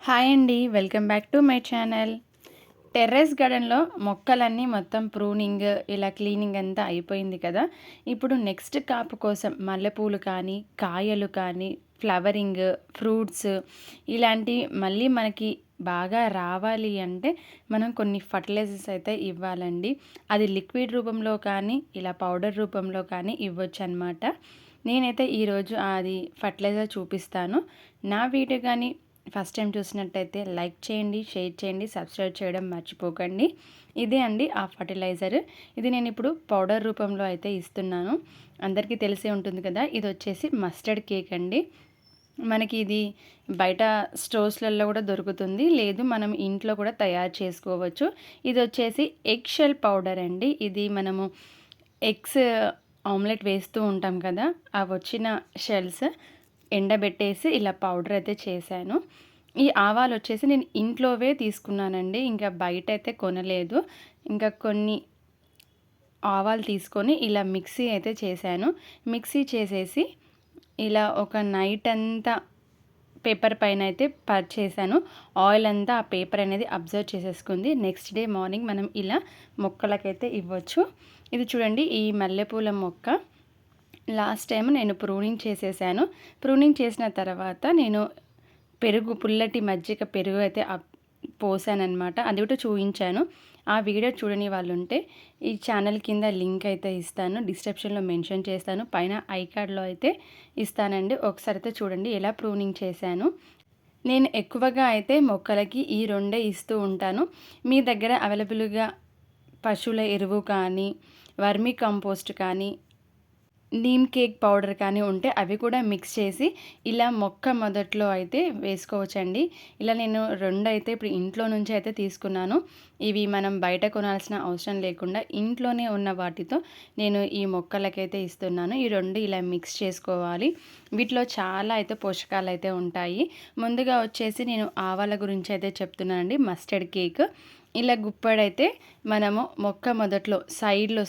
Hi అండి. Welcome back to my channel. Terrace గార్డెన్‌లో మొక్కలన్నీ మొత్తం ప్రూనింగ్, ఇలా క్లీనింగ్ అంతా అయిపోయింది కదా! ఇప్పుడు నెక్స్ట్ కాపు కోసం మల్లెపూలు కానీ, కాయలు కానీ, ఫ్లవరింగ్, ఫ్రూట్స్ ఇలాంటివి మళ్ళీ మనకి బాగా రావాలి అంటే మనం కొన్ని ఫర్టిలైజర్స్ అయితే ఇవ్వాలండి. అది లిక్విడ్ రూపంలో కానీ, ఇలా పౌడర్ రూపంలో కానీ ఇవ్వొచ్చనమాట. నేనైతే ఈరోజు అది ఫర్టిలైజర్ చూపిస్తాను. నా వీడియో గాని ఫస్ట్ టైం చూసినట్టయితే లైక్ చేయండి, షేర్ చేయండి, సబ్స్క్రైబ్ చేయడం మర్చిపోకండి. ఇదే అండి ఆ ఫర్టిలైజర్. ఇది నేను ఇప్పుడు పౌడర్ రూపంలో అయితే ఇస్తున్నాను. అందరికీ తెలిసే ఉంటుంది కదా! ఇది వచ్చేసి మస్టర్డ్ కేక్ అండి. మనకి ఇది బయట స్టోర్స్లలో కూడా దొరుకుతుంది, లేదు మనం ఇంట్లో కూడా తయారు చేసుకోవచ్చు. ఇది వచ్చేసి ఎగ్ షెల్ పౌడర్ అండి. ఇది మనము ఎగ్స్ ఆమ్లెట్ వేస్తూ ఉంటాం కదా, అవి వచ్చిన షెల్స్ ఎండబెట్టేసి ఇలా పౌడర్ అయితే చేశాను. ఈ ఆవాలు వచ్చేసి నేను ఇంట్లోవే తీసుకున్నానండి, ఇంకా బయట అయితే కొనలేదు. ఇంకా కొన్ని ఆవాలు తీసుకొని ఇలా మిక్సీ అయితే చేశాను. మిక్సీ చేసేసి ఇలా ఒక నైట్ అంతా పేపర్ పైన అయితే పరిచేసాను. ఆయిల్ అంతా ఆ పేపర్ అనేది అబ్జర్వ్ చేసేసుకుంది. నెక్స్ట్ డే మార్నింగ్ మనం ఇలా మొక్కలకైతే ఇవ్వచ్చు. ఇది చూడండి, ఈ మల్లెపూల మొక్క లాస్ట్ టైం నేను ప్రూనింగ్ చేసేసాను. ప్రూనింగ్ చేసిన తర్వాత నేను పుల్లటి మజ్జిగ పెరుగు అయితే పోసానన్నమాట. అది కూడా చూపించాను. ఆ వీడియో చూడని వాళ్ళు ఉంటే ఈ ఛానల్ కింద లింక్ అయితే ఇస్తాను, డిస్క్రిప్షన్లో మెన్షన్ చేస్తాను, పైన ఐ కార్డ్లో అయితే ఇస్తానండి. ఒకసారి అయితే చూడండి ఎలా ప్రూనింగ్ చేశాను. నేను ఎక్కువగా అయితే మొక్కలకి ఈ రెండే ఇస్తూ ఉంటాను. మీ దగ్గర అవైలబుల్గా పశువుల ఎరువు కానీ, వర్మీ కంపోస్ట్ కానీ, నీమ్ కేక్ పౌడర్ కానీ ఉంటే అవి కూడా మిక్స్ చేసి ఇలా మొక్క మొదట్లో అయితే వేసుకోవచ్చండి. ఇలా నేను రెండు అయితే ఇప్పుడు ఇంట్లో నుంచి అయితే తీసుకున్నాను. ఇవి మనం బయట కొనాల్సిన అవసరం లేకుండా ఇంట్లోనే ఉన్న వాటితో నేను ఈ మొక్కలకైతే ఇస్తున్నాను. ఈ రెండు ఇలా మిక్స్ చేసుకోవాలి. వీటిలో చాలా అయితే పోషకాలు అయితే ఉంటాయి. ముందుగా వచ్చేసి నేను ఆవాల గురించి అయితే చెప్తున్నానండి. మస్టర్డ్ కేక్ ఇలా గుప్పడైతే మనము మొక్క మొదట్లో సైడ్లో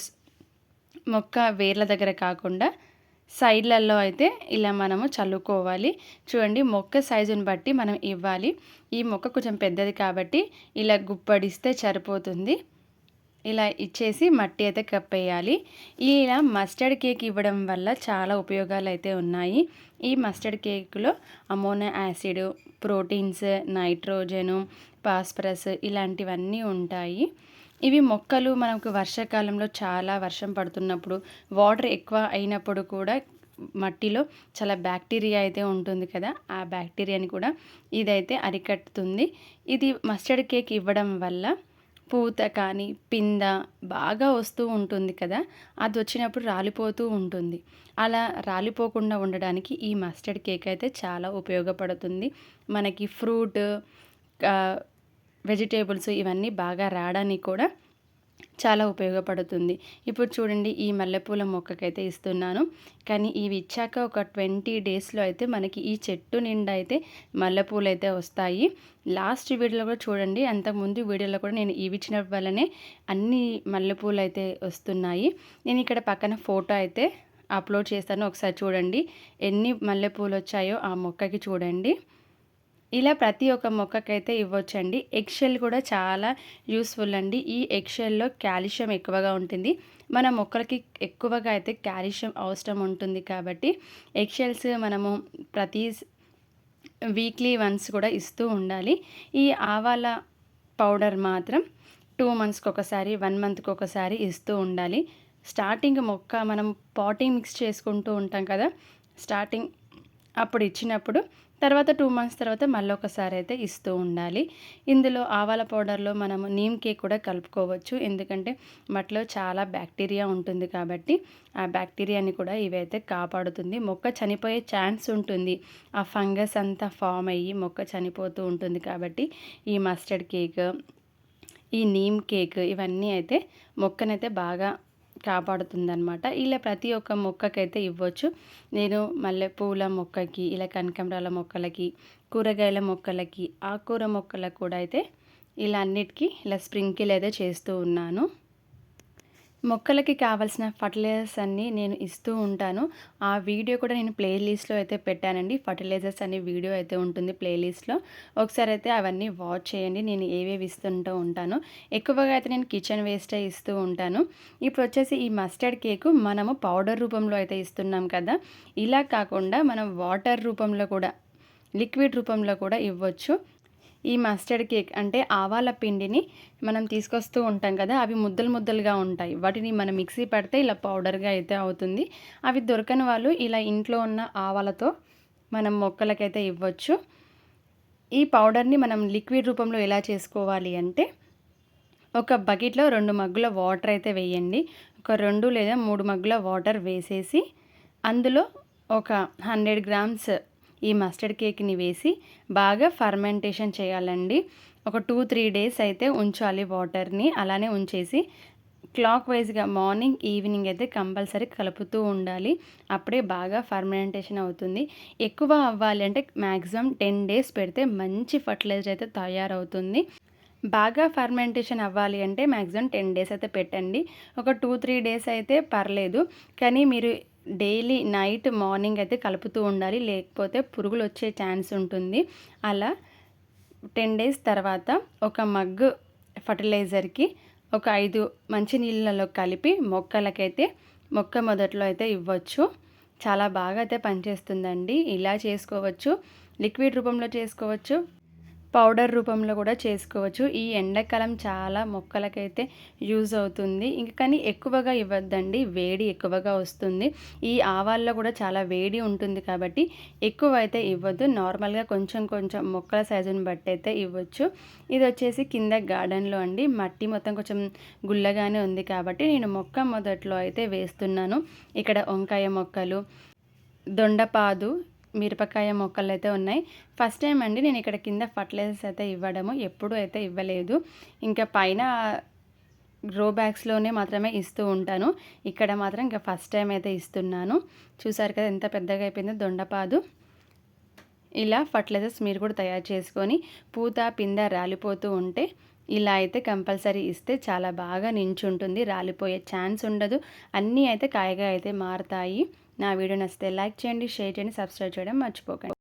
మొక్క వేర్ల దగ్గర కాకుండా సైడ్లలో అయితే ఇలా మనము చల్లుకోవాలి. చూడండి, మొక్క సైజుని బట్టి మనం ఇవ్వాలి. ఈ మొక్క కొంచెం పెద్దది కాబట్టి ఇలా గుప్పడిస్తే సరిపోతుంది. ఇలా ఇచ్చేసి మట్టి అయితే కప్పేయాలి. ఇలా మస్టర్డ్ కేక్ ఇవ్వడం వల్ల చాలా ఉపయోగాలు అయితే ఉన్నాయి. ఈ మస్టర్డ్ కేక్లో amino acid, proteins, nitrogen, phosphorus ఇలాంటివన్నీ ఉంటాయి. ఇవి మొక్కలు మనకు వర్షాకాలంలో చాలా వర్షం పడుతున్నప్పుడు, వాటర్ ఎక్కువ అయినప్పుడు కూడా మట్టిలో చాలా బ్యాక్టీరియా అయితే ఉంటుంది కదా, ఆ బ్యాక్టీరియాని కూడా ఇదైతే అరికట్టుతుంది. ఇది మస్టర్డ్ కేక్ ఇవ్వడం వల్ల పూత కానీ పింద బాగా వస్తూ ఉంటుంది కదా, అది వచ్చినప్పుడు రాలిపోతూ ఉంటుంది. అలా రాలిపోకుండా ఉండడానికి ఈ మస్టర్డ్ కేక్ అయితే చాలా ఉపయోగపడుతుంది. మనకి ఫ్రూట్, వెజిటేబుల్స్ ఇవన్నీ బాగా రావడానికి కూడా చాలా ఉపయోగపడుతుంది. ఇప్పుడు చూడండి, ఈ మల్లెపూల మొక్కకైతే ఇస్తున్నాను. కానీ ఇవి ఇచ్చాక ఒక 20 డేస్లో అయితే మనకి ఈ చెట్టు నిండా అయితే మల్లెపూలు అయితే వస్తాయి. లాస్ట్ వీడియోలో కూడా చూడండి, అంతకుముందు వీడియోలో కూడా నేను ఇవి ఇచ్చిన వల్లనే అన్ని మల్లెపూలు అయితే వస్తున్నాయి. నేను ఇక్కడ పక్కన ఫోటో అయితే అప్లోడ్ చేస్తాను, ఒకసారి చూడండి ఎన్ని మల్లెపూలు వచ్చాయో ఆ మొక్కకి చూడండి. ఇలా ప్రతి ఒక్క మొక్కకైతే ఇవ్వచ్చండి. ఎగ్ షెల్ కూడా చాలా యూస్ఫుల్ అండి. ఈ ఎగ్ షెల్లో కాల్షియం ఎక్కువగా ఉంటుంది. మన మొక్కలకి ఎక్కువగా అయితే కాల్షియం అవసరం ఉంటుంది కాబట్టి ఎగ్ షెల్స్ మనము ప్రతి వీక్లీ వన్స్ కూడా ఇస్తూ ఉండాలి. ఈ ఆవాల పౌడర్ మాత్రం 2 మంత్స్కి ఒకసారి, 1 మంత్కి ఒకసారి ఇస్తూ ఉండాలి. స్టార్టింగ్ మొక్క మనం పాటింగ్ మిక్స్ చేసుకుంటూ ఉంటాం కదా, స్టార్టింగ్ అప్పుడు ఇచ్చినప్పుడు తర్వాత 2 మంత్స్ తర్వాత మళ్ళీ ఒకసారి అయితే ఇస్తూ ఉండాలి. ఇందులో ఆవాల పౌడర్లో మనము నీమ్ కేక్ కూడా కలుపుకోవచ్చు, ఎందుకంటే మట్టిలో చాలా బ్యాక్టీరియా ఉంటుంది కాబట్టి ఆ బ్యాక్టీరియాని కూడా ఇవైతే కాపాడుతుంది. మొక్క చనిపోయే ఛాన్స్ ఉంటుంది, ఆ ఫంగస్ అంతా ఫామ్ అయ్యి మొక్క చనిపోతూ ఉంటుంది. కాబట్టి ఈ మస్టర్డ్ కేక్, ఈ నీమ్ కేక్ ఇవన్నీ అయితే మొక్కనైతే బాగా కాపాడుతుందన్నమాట. ఇలా ప్రతి ఒక్క మొక్కకైతే ఇవ్వచ్చు. నేను మల్లెపూల మొక్కకి, ఇలా కనకాంబరాల మొక్కలకి, కూరగాయల మొక్కలకి, ఆకుకూర మొక్కలకు కూడా అయితే ఇలా అన్నిటికీ ఇలా స్ప్రింకిల్ అయితే చేస్తూ ఉన్నాను. మొక్కలకి కావాల్సిన ఫర్టిలైజర్స్ అన్నీ నేను ఇస్తూ ఉంటాను. ఆ వీడియో కూడా నేను ప్లేలిస్ట్‌లో అయితే పెట్టానండి. ఫర్టిలైజర్స్ అనే వీడియో అయితే ఉంటుంది ప్లేలిస్ట్‌లో. ఒకసారి అయితే అవన్నీ వాచ్ చేయండి. నేను ఏవేవి ఇస్తుంటూ ఉంటానో. ఎక్కువగా అయితే నేను కిచెన్ వేస్టే ఇస్తూ ఉంటాను. ఇప్పుడొచ్చేసి ఈ మస్టర్డ్ కేకు మనము పౌడర్ రూపంలో అయితే ఇస్తున్నాం కదా! ఇలా కాకుండా మనం వాటర్ రూపంలో కూడా, లిక్విడ్ రూపంలో కూడా ఇవ్వచ్చు. ఈ మస్టర్డ్ కేక్ అంటే ఆవాల పిండిని మనం తీసుకొస్తూ ఉంటాం కదా! అవి ముద్దలు ముద్దలుగా ఉంటాయి. వాటిని మనం మిక్సీ పడితే ఇలా పౌడర్‌గా అయితే అవుతుంది. అవి దొరకని వాళ్ళు ఇలా ఇంట్లో ఉన్న ఆవాలతో మనం మొక్కలకైతే ఇవ్వచ్చు. ఈ పౌడర్‌ని మనం లిక్విడ్ రూపంలో ఎలా చేసుకోవాలి అంటే, ఒక బకెట్‌లో 2 మగ్గుల వాటర్ అయితే వేయండి. ఒక 2 లేదా 3 మగ్గుల వాటర్ వేసేసి, అందులో ఒక 100 గ్రామ్స్ ఈ మస్టర్డ్ కేక్‌ని వేసి బాగా ఫర్మెంటేషన్ చేయాలండి. ఒక 2, 3 డేస్ అయితే ఉంచాలి వాటర్‌ని. అలానే ఉంచేసి క్లాక్ వైస్‌గా మార్నింగ్, ఈవినింగ్ అయితే కంపల్సరీ కలుపుతూ ఉండాలి. అప్పుడే బాగా ఫర్మెంటేషన్ అవుతుంది. ఎక్కువ అవ్వాలి అంటే మాక్సిమం 10 డేస్ పెడితే మంచి ఫర్టిలైజర్ అయితే తయారవుతుంది. బాగా ఫర్మెంటేషన్ అవ్వాలి అంటే మాక్సిమం 10 డేస్ అయితే పెట్టండి. ఒక 2, 3 డేస్ అయితే పర్లేదు. కానీ మీరు డైలీ నైట్, మార్నింగ్ అయితే కలుపుతూ ఉండాలి. లేకపోతే పురుగులొచ్చే ఛాన్స్ ఉంటుంది. అలా 10 డేస్ తర్వాత ఒక మగ్గు ఫర్టిలైజర్‌కి ఒక 5 మంచి నీళ్ళలో కలిపి మొక్కలకైతే మొక్క మొదట్లో అయితే ఇవ్వచ్చు. చాలా బాగా అయితే పనిచేస్తుందండి. ఇలా చేసుకోవచ్చు. లిక్విడ్ రూపంలో చేసుకోవచ్చు. పౌడర్ రూపంలో కూడా చేసుకోవచ్చు. ఈ ఎండాకాలం చాలా మొక్కలకైతే యూజ్ అవుతుంది. ఇంక కానీ ఎక్కువగా ఇవ్వద్దండి. వేడి ఎక్కువగా వస్తుంది. ఈ ఆవాల్లో కూడా చాలా వేడి ఉంటుంది కాబట్టి ఎక్కువైతే ఇవ్వద్దు. నార్మల్‌గా కొంచెం కొంచెం మొక్కల సైజుని బట్టి అయితే ఇవ్వచ్చు. ఇదొచ్చేసి కింద గార్డెన్‌లో అండి. మట్టి మొత్తం కొంచెం గుల్లగానే ఉంది కాబట్టి నేను మొక్క మొదట్లో అయితే వేస్తున్నాను. ఇక్కడ వంకాయ మొక్కలు, దొండపాదు, మిరపకాయ మొక్కలైతే ఉన్నాయి. ఫస్ట్ టైం అండి నేను ఇక్కడ కింద ఫర్టిలైజర్స్ అయితే ఇవ్వడము. ఎప్పుడూ అయితే ఇవ్వలేదు. ఇంకా పైన గ్రో బ్యాగ్స్‌లోనే మాత్రమే ఇస్తూ ఉంటాను. ఇక్కడ మాత్రం ఇంకా ఫస్ట్ టైం అయితే ఇస్తున్నాను. చూసారు కదా ఎంత పెద్దగా అయిపోయిందో దొండపాదు. ఇలా ఫర్టిలైజర్స్ మీరు కూడా తయారు చేసుకొని పూత, పిందె రాలిపోతూ ఉంటే ఇలా అయితే కంపల్సరీ ఇస్తే చాలా బాగా నించుంటుంది. రాలిపోయే ఛాన్స్ ఉండదు. అన్నీ అయితే కాయగా అయితే మారతాయి. నా వీడియో నచ్చితే లైక్ చేయండి, షేర్ చేయండి, సబ్స్క్రైబ్ చేయడం మర్చిపోకండి.